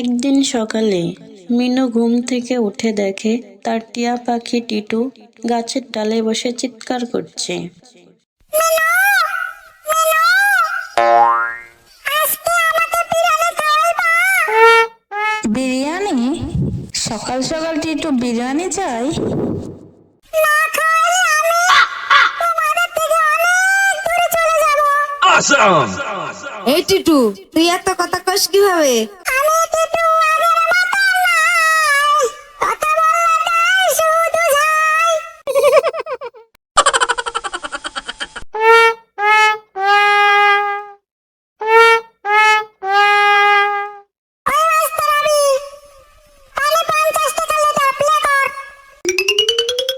একদিন সকালে মিনু ঘুম থেকে উঠে দেখে তার টিয়া পাখি টিটু গাছের ডালে বসে চিৎকার করছে। বিরিয়ানি? সকাল সকাল টিটু বিরিয়ানি চাই? এই টিটু, তুই এত কথা কস কিভাবে?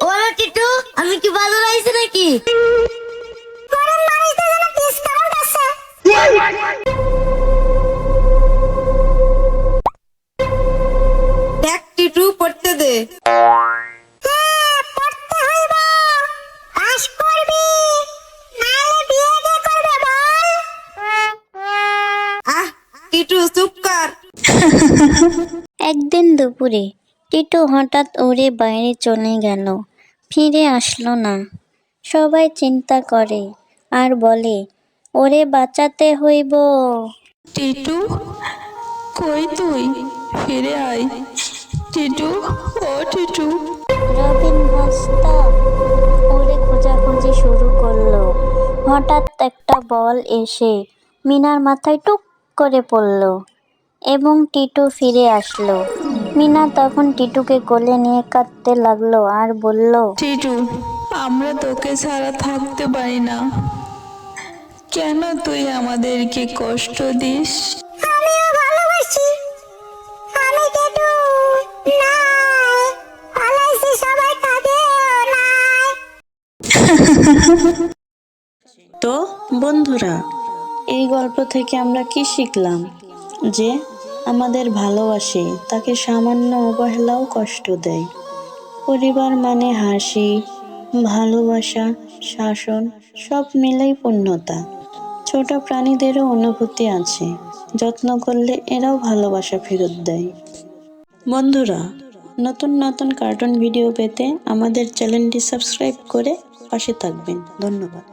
ওরে টিটু, আমি কি বাজার আইছি নাকি? দেখ টিটু, পড়তে দে। আহ টিটু, চুপ কর। একদিন দুপুরে টিটু হঠাৎ উড়ে বাইরে চলে গেল, ফিরে আসলো না। সবাই চিন্তা করে আর বলে, ওরে বাঁচাতে হইব। টিটু, কই তুই? ফিরে আয় টিটু, ও টিটু। রবিন ভাস্তা উড়ে খোঁজাখুঁজি শুরু করলো। হঠাৎ একটা বল এসে মিনার মাথায় টুক করে পড়ল এবং টিটু ফিরে আসলো। মিনা তখন টিটুকে কোলে নিয়ে কাঁদতে লাগলো আর বলল, টিটু, আমরা তোকে ছাড়া থাকতে পারি না। কেন তুই আমাদেরকে কষ্ট দিস? তো বন্ধুরা, এই গল্প থেকে আমরা কি শিখলাম? যে আমাদের ভালোবাসে তাকে সামান্য অবহেলাও কষ্ট দেয়। পরিবার মানে হাসি, ভালোবাসা, শাসন সব মিলেই পূর্ণতা। ছোট প্রাণীদেরও অনুভূতি আছে, যত্ন করলে এরাও ভালোবাসা ফেরত দেয়। বন্ধুরা, নতুন নতুন কার্টুন ভিডিও পেতে আমাদের চ্যানেলটি সাবস্ক্রাইব করে পাশে থাকবেন। ধন্যবাদ।